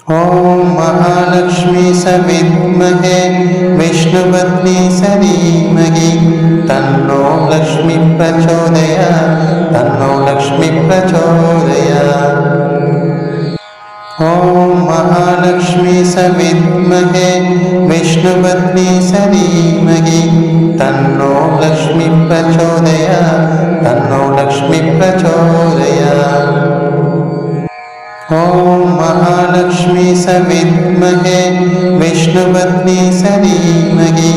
ॐ महालक्ष्मी सविद्महे विष्णुपत्नी सधीमहि तन्नो लक्ष्मी प्रचोदयात् तन्नो लक्ष्मी प्रचोदयात्। ॐ महालक्ष्मी सविद्महे विष्णुपत्नी सधीमहि तन्नो लक्ष्मी प्रचोदयात् तन्नो लक्ष्मी प्रचोदयात्। ॐ महालक्ष्मी सविद्महे विष्णुपत्नी सधीमहि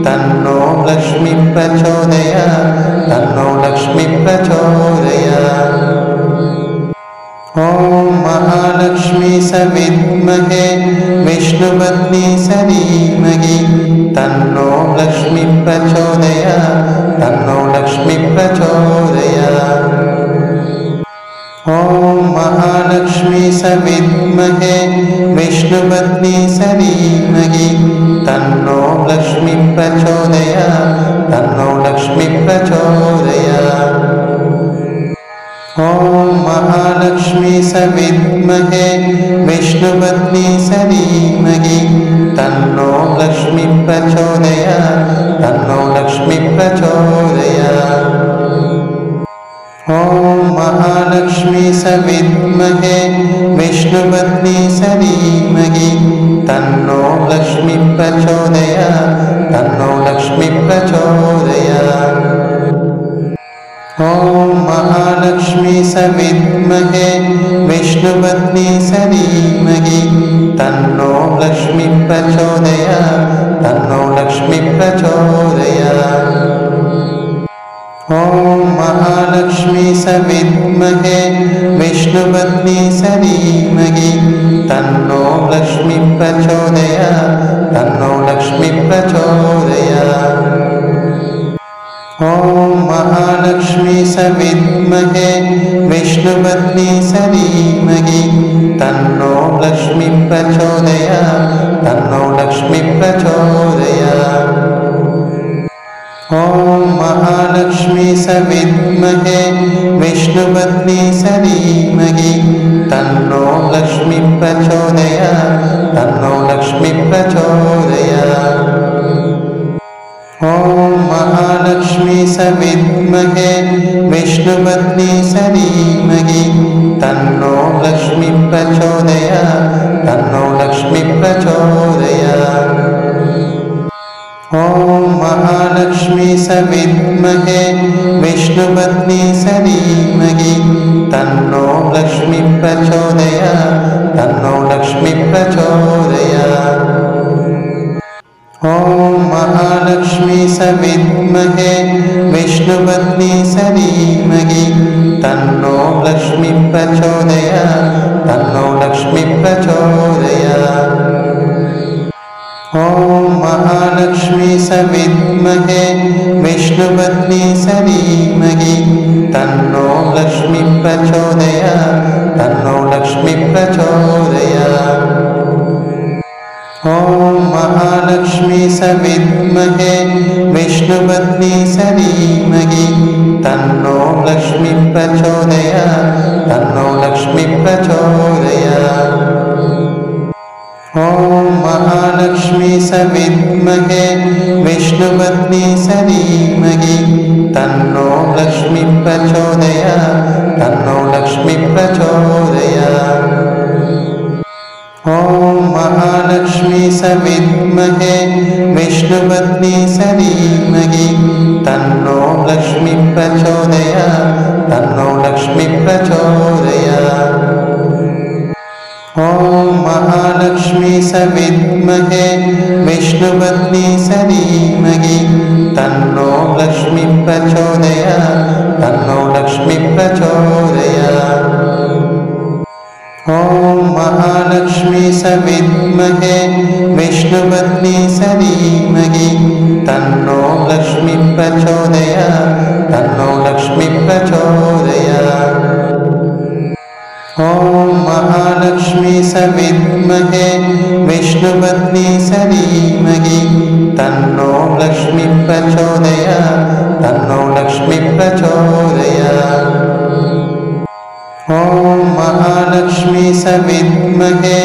तन्नो लक्ष्मी प्रचोदयात् तन्नो लक्ष्मी प्रचोदयात्। ॐ महालक्ष्मी सविद्महे विष्णुपत्नी सधीमहि तन्नो लक्ष्मी प्रचोदयात् तन्नो लक्ष्मी प्रचोदयात्। ॐ महालक्ष्मी सविद्महे विष्णुपत्नी सधीमहि तन्नो लक्ष्मी प्रचोदयात् तन्नो लक्ष्मी प्रचोदयात्। ॐ महालक्ष्मी सविद्महे विष्णुपत्नी सधीमहि तन्नो लक्ष्मी प्रचोदयात् तन्नो लक्ष्मी प्रचोदयात्। ॐ महालक्ष्मी सविद्महे विष्णुपत्नी सधीमहि तन्नो लक्ष्मी प्रचोदयात् तन्नो लक्ष्मी प्रचोदयात्। ॐ महालक्ष्मी सविद्महे विष्णुपत्नी सधीमहि तन्नो लक्ष्मी प्रचोदयात् तन्नो लक्ष्मी प्रचोदयात्। ॐ महालक्ष्मी सविद्महे विष्णुपत्नी सधीमहि तन्नो लक्ष्मी प्रचोदयात् तन्नो लक्ष्मी प्रचोदयात्। ॐ महालक्ष्मी सविद्महे विष्णुपत्नी सधीमहि तन्नो लक्ष्मी प्रचोदयात् तन्नो लक्ष्मी प्रचोदयात्। ॐ महालक्ष्मी सविद्महे विष्णुपत्नी सधीमहि तन्नो लक्ष्मी प्रचोदयात् तन्नो लक्ष्मी प्रचोदयात्। ॐ महालक्ष्मी सविद्महे विष्णुपत्नी सधीमहि तन्नो लक्ष्मी प्रचोदयात् तन्नो लक्ष्मी प्रचोदयात्। ॐ महालक्ष्मी सविद्महे विष्णुपत्नी सधीमहि तन्नो लक्ष्मी प्रचोदयात् तन्नो लक्ष्मी प्रचोदयात्। ॐ महालक्ष्मी सविद्महे विष्णुपत्नी सधीमहि तन्नो लक्ष्मी प्रचोदयात् तन्नो लक्ष्मी प्रचोदयात्। ॐ महालक्ष्मी सविद्महे विष्णुपत्नी सधीमहि तन्नो लक्ष्मी प्रचोदयात् तन्नो लक्ष्मी प्रचोदयात्। ॐ महालक्ष्मी सविद्महे विष्णुपत्नी सधीमहि तन्नो लक्ष्मी प्रचोदयात् तन्नो लक्ष्मी प्रचोदयात्। ॐ महालक्ष्मी सविद्महे विष्णुपत्नी सधीमहि तन्नो लक्ष्मी प्रचोदयात् तन्नो लक्ष्मी प्रचोदयात्। ॐ महालक्ष्मी सविद्महे विष्णुपत्नी सधीमहि तन्नो लक्ष्मी प्रचोदयात् तन्नो लक्ष्मी प्रचोदयात्। ॐ महालक्ष्मी सविद्महे विष्णुपत्नी सधीमहि तन्नो लक्ष्मी प्रचोदयात् तन्नो लक्ष्मी प्रचोदयात्। ॐ महालक्ष्मी सविद्महे विष्णुपत्नी सधीमहि तन्नो लक्ष्मी प्रचोदयात् तन्नो लक्ष्मी प्रचोदयात्। ॐ महालक्ष्मी सविद्महे विष्णुपत्नी सधीमहि तन्नो लक्ष्मी प्रचोदयात् तन्नो लक्ष्मी प्रचोदयात्। ॐ महालक्ष्मी सविद्महे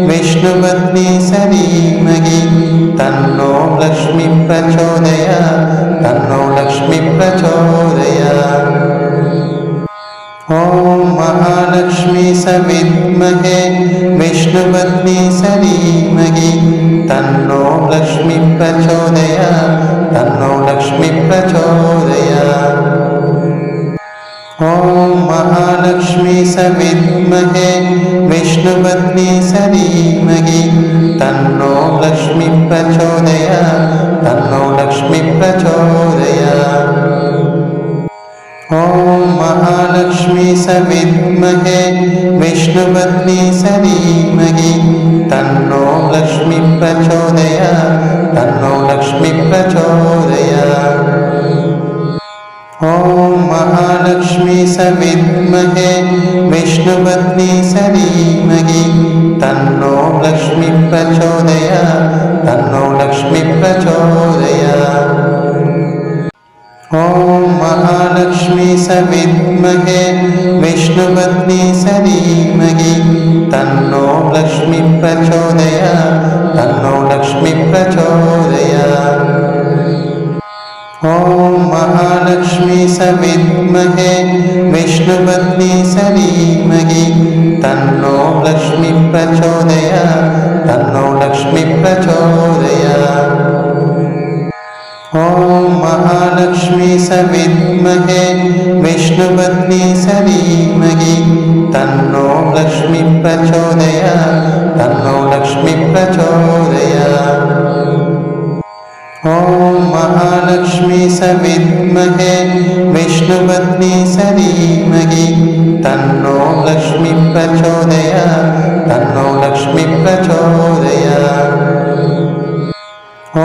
विष्णुपत्नी सधीमहि तन्नो लक्ष्मी प्रचोदयात् तन्नो लक्ष्मी प्रचोदयात्। ॐ महालक्ष्मी सविद्महे विष्णुपत्नी सधीमहि तन्नो लक्ष्मी प्रचोदयात् तन्नो लक्ष्मी प्रचोदयात्। ॐ महालक्ष्मी सविद्महे विष्णुपत्नी सधीमहि तन्नो लक्ष्मी प्रचोदयात् तन्नो लक्ष्मी प्रचोदयात्। ॐ महालक्ष्मी सविद्महे विष्णुपत्नी सधीमहि तन्नो लक्ष्मी प्रचोदयात् तन्नो लक्ष्मी प्रचोदयात्। ॐ महालक्ष्मी सविद्महे विष्णुपत्नी सधीमहि तन्नो लक्ष्मी प्रचोदयात् तन्नो लक्ष्मी प्रचोदयात्। ॐ महालक्ष्मी सविद्महे विष्णुपत्नी सधीमहि तन्नो लक्ष्मी प्रचोदयात् तन्नो लक्ष्मी प्रचोदयात्। ॐ महालक्ष्मी सविद्महे विष्णुपत्नी सधीमहि तन्नो लक्ष्मी प्रचोदयात् तन्नो लक्ष्मी प्रचोदयात्। ॐ महालक्ष्मी सविद्महे विष्णुपत्नी सधीमहि तन्नो लक्ष्मी प्रचोदयात् तन्नो लक्ष्मी प्रचोदयात्। ॐ महालक्ष्मी सविद्महे विष्णुपत्नी सधीमहि तन्नो लक्ष्मी प्रचोदयात् तन्नो लक्ष्मी प्रचोदयात्। ॐ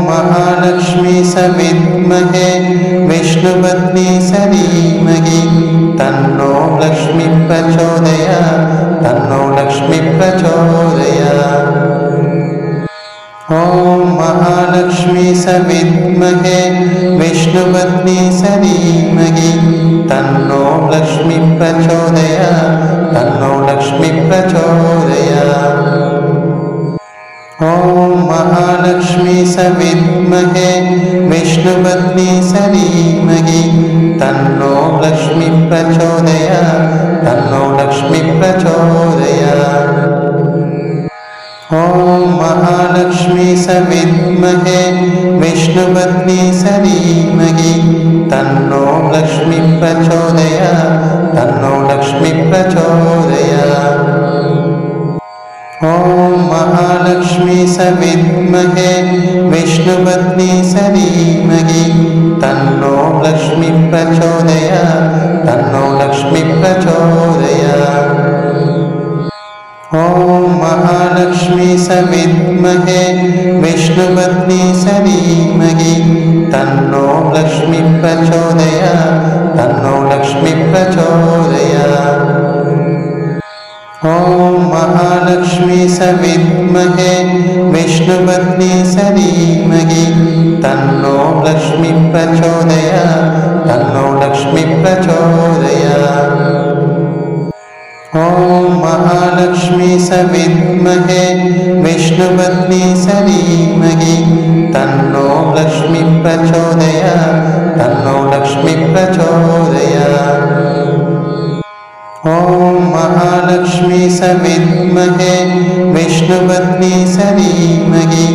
महालक्ष्मी सविद्महे विष्णुपत्नी सधीमहि तन्नो लक्ष्मी प्रचोदयात् तन्नो लक्ष्मी प्रचोदयात्। ॐ महालक्ष्मी सविद्महे विष्णुपत्नी सधीमहि तन्नो लक्ष्मी प्रचोदयात् तन्नो लक्ष्मी प्रचोदयात्। ॐ महालक्ष्मी सविद्महे विष्णुपत्नी सधीमहि तन्नो लक्ष्मी प्रचोदयात् तन्नो लक्ष्मी प्रचोदयात्। ॐ महालक्ष्मी सविद्महे विष्णुपत्नी सधीमहि तन्नो लक्ष्मी प्रचोदयात् तन्नो लक्ष्मी प्रचोदयात्। ॐ महालक्ष्मी सविद्महे विष्णुपत्नी सधीमहि तन्नो लक्ष्मी प्रचोदयात् तन्नो लक्ष्मी प्रचोदयात्। ॐ महालक्ष्मी सविद्महे विष्णुपत्नी सधीमहि तन्नो लक्ष्मी प्रचोदयात् तन्नो लक्ष्मी प्रचोदयात्। ॐ महालक्ष्मी सविद्महे विष्णुपत्नी सधीमहि तन्नो लक्ष्मी प्रचोदयात् तन्नो लक्ष्मी प्रचोदयात्। ॐ महालक्ष्मी सविद्महे विष्णुपत्नी सधीमहि तन्नो लक्ष्मी प्रचोदयात् तन्नो लक्ष्मी प्रचोदयात्। ॐ महालक्ष्मी सविद्महे विष्णुपत्नी सधीमहि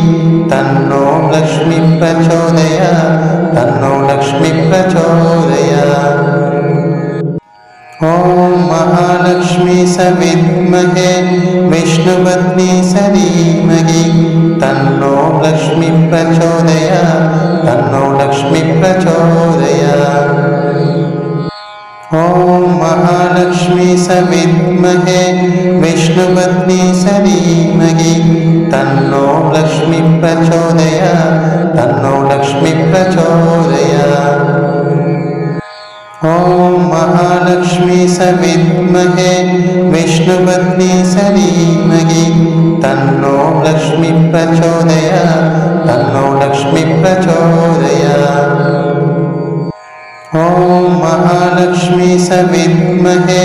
तन्नो लक्ष्मी प्रचोदयात् तन्नो लक्ष्मी प्रचोदयात्। ॐ महालक्ष्मी सविद्महे विष्णुपत्नी सधीमहि तन्नो लक्ष्मी प्रचोदयात् तन्नो लक्ष्मी प्रचोदयात्। ॐ महालक्ष्मी सविद्महे विष्णुपत्नी सधीमहि तन्नो लक्ष्मी प्रचोदयात् तन्नो लक्ष्मी प्रचोदयात्। ॐ महालक्ष्मी सविद्महे विष्णुपत्नी सधीमहि तन्नो लक्ष्मी प्रचोदयात् तन्नो लक्ष्मी प्रचोदयात्। ॐ महालक्ष्मी सविद्महे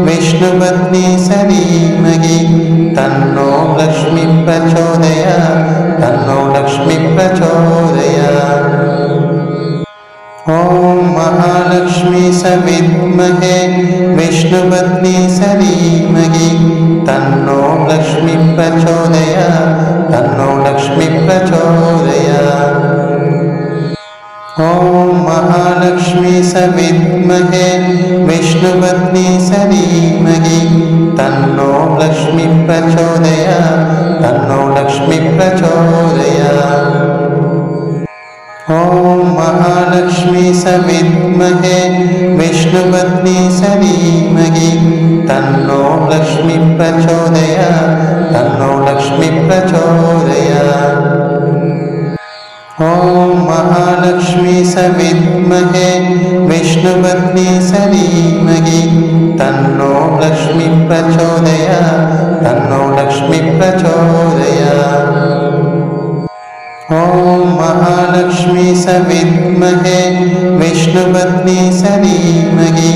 विष्णुपत्नी सधीमहि तन्नो लक्ष्मी प्रचोदयात् तन्नो लक्ष्मी प्रचोदयात्। ॐ महालक्ष्मी सविद्महे विष्णुपत्नी सधीमहि तन्नो लक्ष्मी प्रचोदयात् तन्नो लक्ष्मी प्रचोदयात्। ॐ महालक्ष्मी सविद्महे विष्णुपत्नी सधीमहि तन्नो लक्ष्मी प्रचोदयात् तन्नो लक्ष्मी प्रचोदयात्। ॐ महालक्ष्मी सविद्महे विष्णुपत्नी सधीमहि तन्नो लक्ष्मी प्रचोदयात् तन्नो लक्ष्मी प्रचोदयात्। ॐ महालक्ष्मी सविद्महे विष्णुपत्नी सधीमहि तन्नो लक्ष्मी प्रचोदयात् तन्नो लक्ष्मी प्रचोदयात्। ॐ महालक्ष्मी सविद्महे विष्णुपत्नी सधीमहि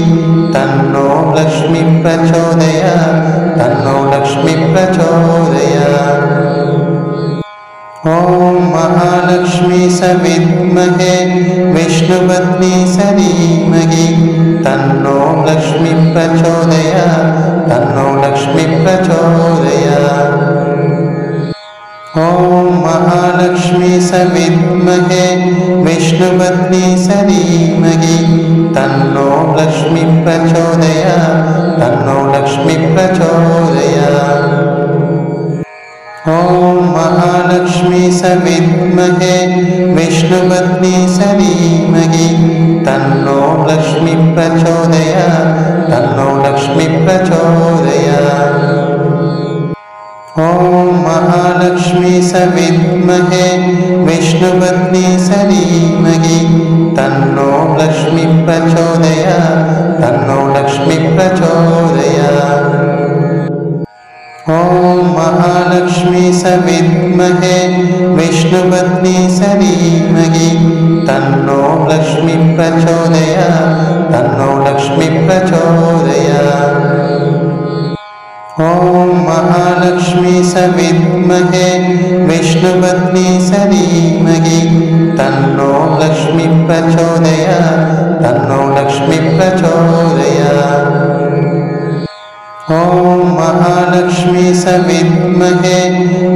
तन्नो लक्ष्मी प्रचोदयात् तन्नो लक्ष्मी प्रचोदयात्। ॐ महालक्ष्मी सविद्महे विष्णुपत्नी सधीमहि तन्नो लक्ष्मी प्रचोदयात् तन्नो लक्ष्मी प्रचोदयात्। ॐ महालक्ष्मी सविद्महे विष्णुपत्नी सधीमहि तन्नो लक्ष्मी प्रचोदयात् तन्नो लक्ष्मी प्रचोदयात्। ॐ महालक्ष्मी सविद्महे विष्णुपत्नी सधीमहि तन्नो लक्ष्मी प्रचोदयात् तन्नो लक्ष्मी प्रचोदयात्। ॐ महालक्ष्मी सविद्महे विष्णुपत्नी सधीमहि तन्नो लक्ष्मी प्रचोदयात् तन्नो लक्ष्मी प्रचोदयात्। ॐ महालक्ष्मी सविद्महे विष्णुपत्नी सधीमहि तन्नो लक्ष्मी प्रचोदयात् तन्नो लक्ष्मी प्रचोदयात्। ॐ महालक्ष्मी सविद्महे विष्णुपत्नी सधीमहि तन्नो लक्ष्मी प्रचोदयात् तन्नो लक्ष्मी प्रचोदयात्। ॐ महालक्ष्मी सविद्महे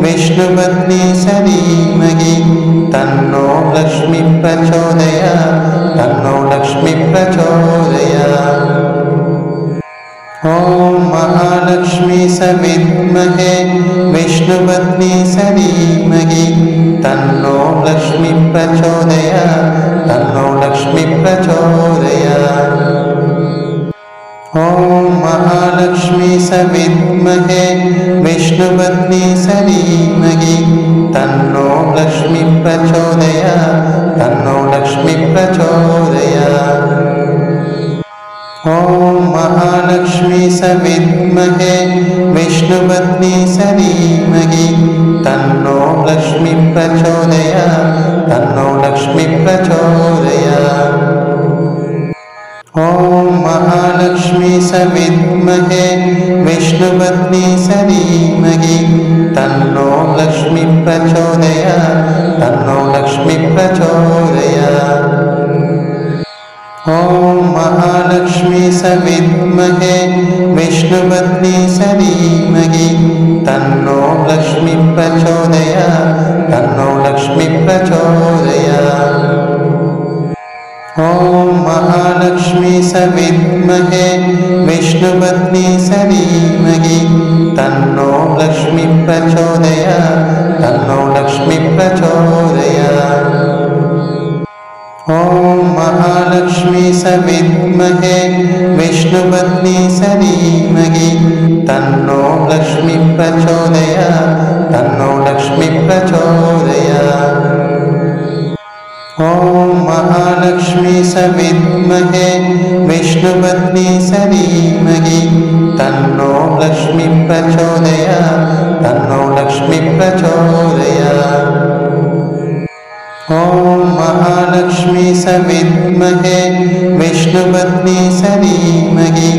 विष्णुपत्नी सधीमहि तन्नो लक्ष्मी प्रचोदयात् तन्नो लक्ष्मी प्रचोदयात्। ॐ महालक्ष्मी सविद्महे विष्णुपत्नी सधीमहि तन्नो लक्ष्मी प्रचोदयात् तन्नो लक्ष्मी प्रचोदयात्। ॐ महालक्ष्मी सविद्महे विष्णुपत्नी सधीमहि तन्नो लक्ष्मी प्रचोदयात् तन्नो लक्ष्मी प्रचोदयात्। ॐ महालक्ष्मी सविद्महे विष्णुपत्नी सधीमहि तन्नो लक्ष्मी प्रचोदयात् तन्नो लक्ष्मी प्रचोदयात्। ॐ महालक्ष्मी सविद्महे विष्णुपत्नी सधीमहि तन्नो लक्ष्मी प्रचोदयात् तन्नो लक्ष्मी प्रचोदयात्। ॐ महालक्ष्मी सविद्महे विष्णुपत्नी सधीमहि तन्नो लक्ष्मी प्रचोदयात् तन्नो लक्ष्मी प्रचोदयात्। ॐ महालक्ष्मी सविद्महे विष्णुपत्नी सधीमहि तन्नो लक्ष्मी प्रचोदयात् तन्नो लक्ष्मी प्रचोदयात्। ॐ महालक्ष्मी सविद्महे विष्णुपत्नी सधीमहि तन्नो लक्ष्मी प्रचोदयात् तन्नो लक्ष्मी प्रचोदयात्। ॐ महालक्ष्मी सविद्महे विष्णुपत्नी सधीमहि तन्नो लक्ष्मी प्रचोदयात् तन्नो लक्ष्मी प्रचोदयात्। ॐ महालक्ष्मी महालक्ष्मी सविद्महे विष्णुपत्नी सधीमहि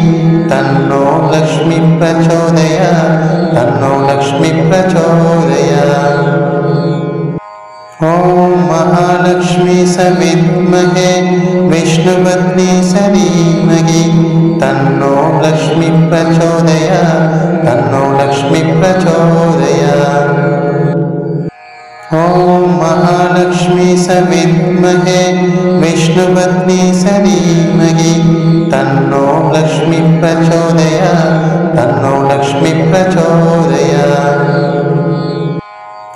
तन्नो लक्ष्मी प्रचोदयात् तन्नो लक्ष्मी प्रचोदयात्। ॐ महालक्ष्मी सविद्महे विष्णुपत्नी सधीमहि तन्नो लक्ष्मी प्रचोदयात् तन्नो लक्ष्मी प्रचोदयात्। ॐ महालक्ष्मी सविद्महे विष्णुपत्नी सधीमहि तन्नो लक्ष्मी प्रचोदयात् तन्नो लक्ष्मी प्रचोदयात्।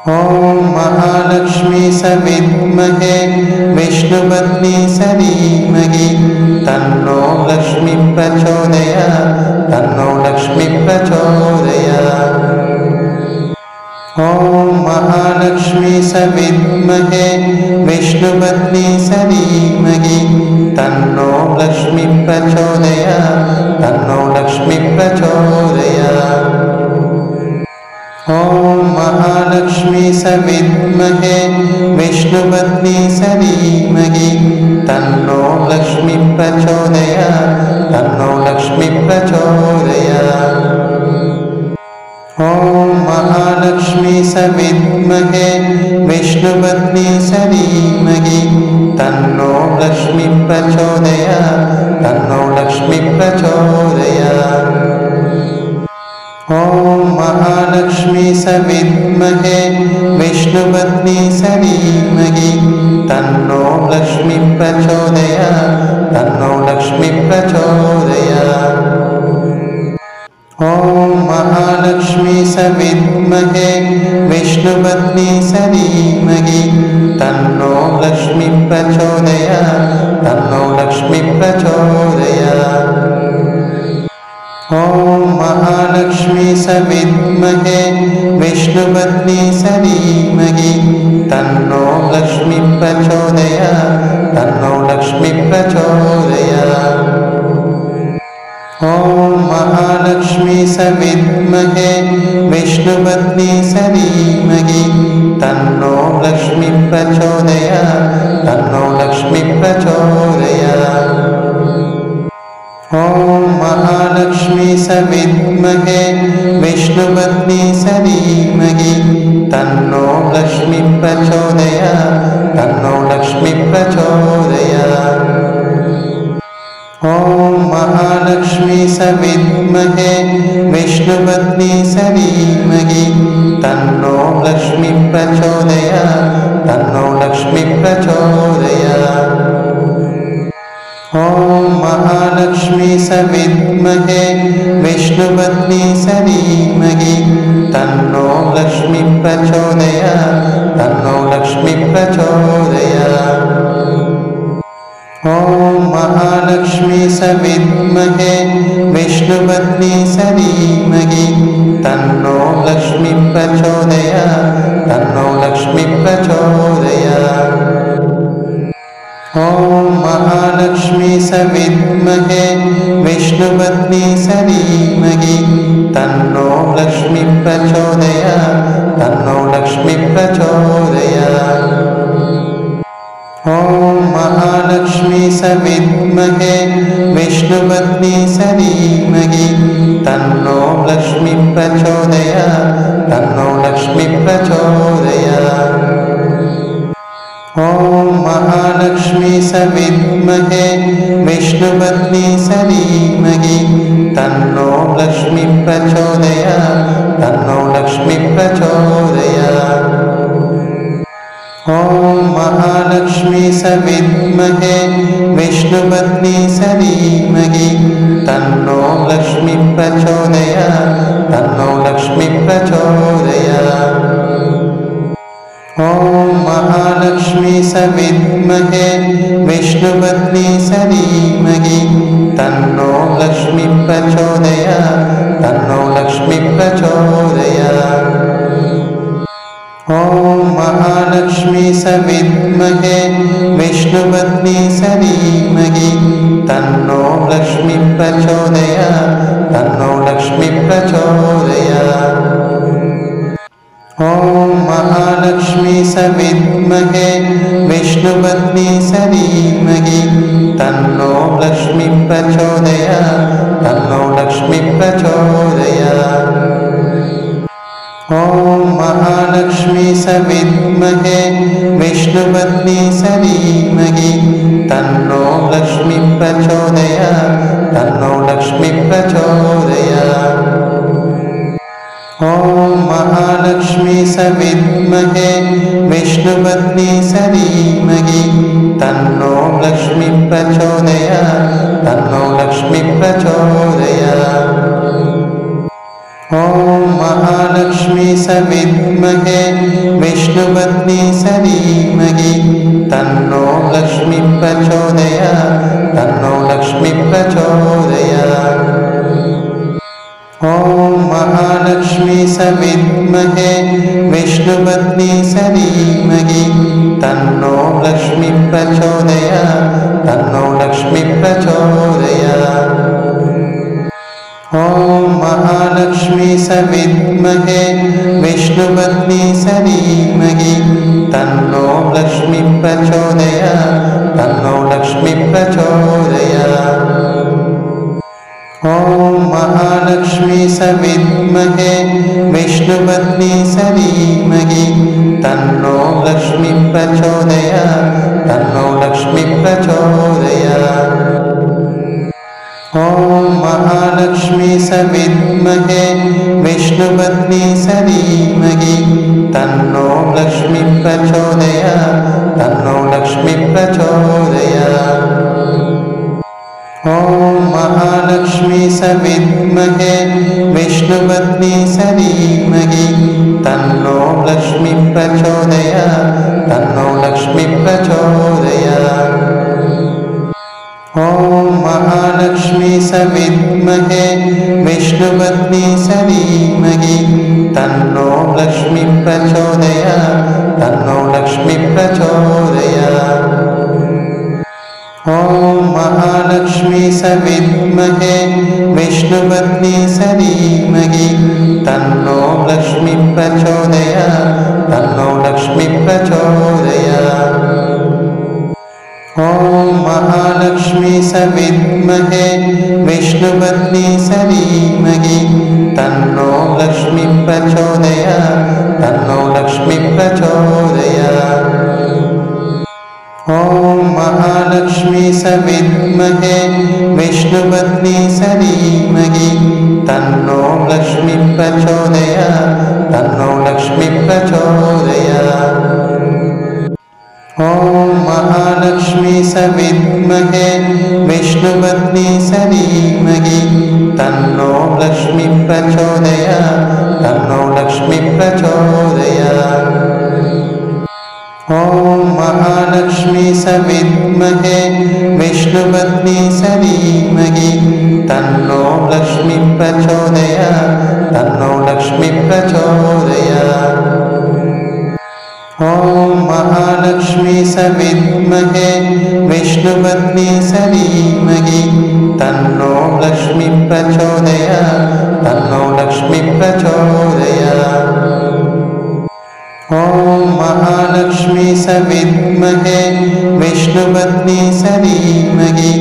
ॐ महालक्ष्मी सविद्महे विष्णुपत्नी सधीमहि तन्नो लक्ष्मी प्रचोदयात् तन्नो लक्ष्मी प्रचोदयात्। ॐ महालक्ष्मी सविद्महे विष्णुपत्नी सधीमहि तन्नो लक्ष्मी प्रचोदयात् तन्नो लक्ष्मी प्रचोदयात्। ॐ महालक्ष्मी सविद्महे विष्णुपत्नी सधीमहि तन्नो लक्ष्मी प्रचोदयात् तन्नो लक्ष्मी प्रचोदयात्। ॐ महालक्ष्मी सविद्महे विष्णुपत्नी सधीमहि तन्नो लक्ष्मी प्रचोदयात् तन्नो लक्ष्मी प्रचोदयात्। ॐ महालक्ष्मी सविद्महे विष्णुपत्नी सधीमहि तन्नो लक्ष्मी प्रचोदयात् तन्नो लक्ष्मी प्रचोदयात्। ॐ महालक्ष्मी सविद्महे विष्णुपत्नी सधीमहि तन्नो लक्ष्मी प्रचोदयात् तन्नो लक्ष्मी प्रचोदयात्। ॐ महालक्ष्मी सविद्महे विष्णुपत्नी सधीमहि तन्नो लक्ष्मी प्रचोदयात् तन्नो लक्ष्मी प्रचोदयात्। ॐ महालक्ष्मी सविद्महे विष्णुपत्नी सधीमहि तन्नो लक्ष्मी प्रचोदयात् तन्नो लक्ष्मी प्रचोदयात्। ॐ महालक्ष्मी सविद्महे विष्णुपत्नी सधीमहि तन्नो लक्ष्मी प्रचोदयात् तन्नो लक्ष्मी प्रचोदयात्। ॐ महालक्ष्मी सविद्महे विष्णुपत्नी सधीमहि तन्नो लक्ष्मी प्रचोदयात् तन्नो लक्ष्मी प्रचोदयात्। ॐ महालक्ष्मी सविद्महे विष्णुपत्नी सधीमहि तन्नो लक्ष्मी प्रचोदयात् तन्नो लक्ष्मी प्रचोदयात्। ॐ महालक्ष्मी सविद्महे विष्णुपत्नी सधीमहि तन्नो लक्ष्मी प्रचोदयात् तन्नो लक्ष्मी प्रचोदयात्। ॐ महालक्ष्मी सविद्महे विष्णुपत्नी सधीमहि तन्नो लक्ष्मी प्रचोदयात् तन्नो लक्ष्मी प्रचोदयात्। ॐ महालक्ष्मी सविद्महे विष्णुपत्नी सधीमहि तन्नो लक्ष्मी प्रचोदयात् तन्नो लक्ष्मी प्रचोदयात्। ॐ महालक्ष्मी सविद्महे विष्णुपत्नी सधीमहि तन्नो लक्ष्मी प्रचोदयात् तन्नो लक्ष्मी प्रचोदयात्। ॐ महालक्ष्मी सविद्महे विष्णुपत्नी सधीमहि तन्नो लक्ष्मी प्रचोदयात् तन्नो लक्ष्मी प्रचोदयात्। ॐ महालक्ष्मी सविद्महे विष्णुपत्नी सधीमहि तन्नो लक्ष्मी प्रचोदयात् तन्नो लक्ष्मी प्रचोदयात्। ॐ महालक्ष्मी सविद्महे विष्णुपत्नी सधीमहि तन्नो लक्ष्मी प्रचोदयात् तन्नो लक्ष्मी प्रचोदयात्। ॐ महालक्ष्मी सविद्महे विष्णुपत्नी सरीमहि तन्नो लक्ष्मी प्रचोदयात् तन्नो लक्ष्मी प्रचोदयात्। ॐ महालक्ष्मी सविद्महे विष्णुपत्नी सरीमहि तन्नो लक्ष्मी प्रचोदयात् तन्नो लक्ष्मी प्रचोदयात्। ॐ महालक्ष्मी सविद्महे विष्णुपत्नी सरीमहि तन्नो लक्ष्मी प्रचोदयात् तन्नो लक्ष्मी प्रचोदयात्। ॐ महालक्ष्मी सविद्महे विष्णुपत्नी सरीमहि तन्नो लक्ष्मी प्रचोदयात् तन्नो लक्ष्मी प्रचोदयात्। ॐ महालक्ष्मी सविद्महे विष्णुपत्नी सरीमहि तन्नो लक्ष्मी प्रचोदयात् तन्नो लक्ष्मी प्रचोदयात्। ॐ महालक्ष्मी सविद्महे विष्णुपत्नी सरीमहि तन्नो लक्ष्मी प्रचोदयात् तन्नो लक्ष्मी प्रचोदयात्। ॐ महालक्ष्मी सविद्महे विष्णुपत्नी सरीमहि तन्नो लक्ष्मी प्रचोदयात् तन्नो लक्ष्मी प्रचोदयात्। ॐ महालक्ष्मी सविद्महे विष्णुपत्नी सरीमहि तन्नो लक्ष्मी प्रचोदयात् तन्नो लक्ष्मी प्रचोदयात्। ॐ महालक्ष्मी सविद्महे विष्णुपत्नी सरीमहि तन्नो लक्ष्मी प्रचोदयात् तन्नो लक्ष्मी प्रचोदयात्। ॐ महालक्ष्मी सविद्महे विष्णुपत्नी सरीमहि तन्नो लक्ष्मी प्रचोदयात् तन्नो लक्ष्मी प्रचोदयात्। ॐ महालक्ष्मी सविद्महे विष्णुपत्नी सरीमहि तन्नो लक्ष्मी प्रचोदयात् तन्नो लक्ष्मी प्रचोदयात्। ॐ महालक्ष्मी सविद्महे विष्णुपत्नी सरीमहि तन्नो लक्ष्मी प्रचोदयात् तन्नो लक्ष्मी प्रचोदयात्। ॐ महालक्ष्मी सविद्महे विष्णुपत्नी सरीमहि तन्नो लक्ष्मी प्रचोदयात् तन्नो लक्ष्मी प्रचोदयात्। ॐ महालक्ष्मी सविद्महे विष्णुपत्नी सरीमहि तन्नो लक्ष्मी प्रचोदयात् तन्नो लक्ष्मी प्रचोदयात्। ॐ महालक्ष्मी सविद्महे विष्णुपत्नी सरीमहि तन्नो लक्ष्मी प्रचोदयात् तन्नो लक्ष्मी प्रचोदयात्। ॐ महालक्ष्मी सविद्महे विष्णुपत्नी सरीमहि तन्नो लक्ष्मी प्रचोदयात् तन्नो लक्ष्मी प्रचोदयात्। ॐ महालक्ष्मी सविद्महे विष्णुपत्नी सरीमहि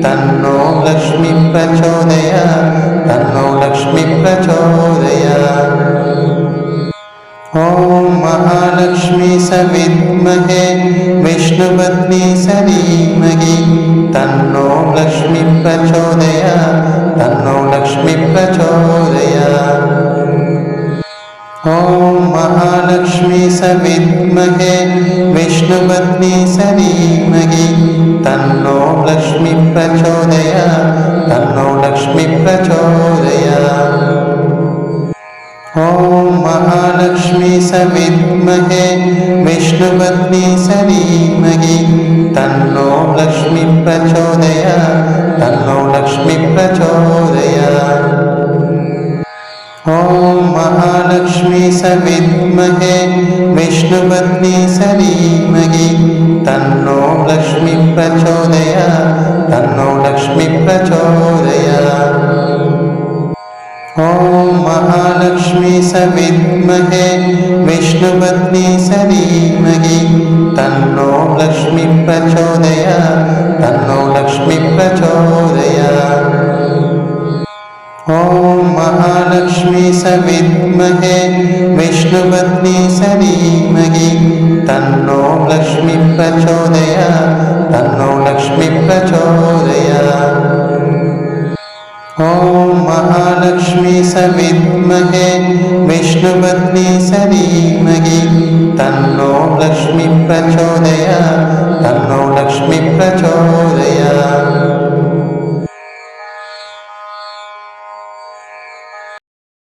तन्नो लक्ष्मी प्रचोदयात् तन्नो लक्ष्मी प्रचोदयात्। ॐ महालक्ष्मी सविद्महे विष्णुपत्नी सरीमहि तन्नो लक्ष्मी प्रचोदयात् तन्नो लक्ष्मी प्रचोदयात्। ॐ महालक्ष्मी सविद्महे विष्णुपत्नी सरीमहि तन्नो लक्ष्मी प्रचोदयात् तन्नो लक्ष्मी प्रचोदयात्। ॐ महालक्ष्मी सविद्महे विष्णुपत्नी सरीमहि तन्नो लक्ष्मी प्रचोदयात् तन्नो लक्ष्मी प्रचोदयात्। ॐ महालक्ष्मी सविद्महे विष्णुपत्नी सरीमहि तन्नो लक्ष्मी प्रचोदयात् तन्नो लक्ष्मी प्रचोदयात्। ॐ महालक्ष्मी सविद्महे विष्णुपत्नी सधीमहि तन्नो लक्ष्मी प्रचोदयात् तन्नो लक्ष्मी प्रचोदयात्। ॐ महालक्ष्मी सविद्महे विष्णुपत्नी सधीमहि तन्नो लक्ष्मी प्रचोदयात् तन्नो लक्ष्मी प्रचोदयात्। ॐ महालक्ष्मी सविद्महे विष्णुपत्नी सधीमहि तन्नो लक्ष्मी प्रचोदयात् तन्नो लक्ष्मी प्रचोदयात्।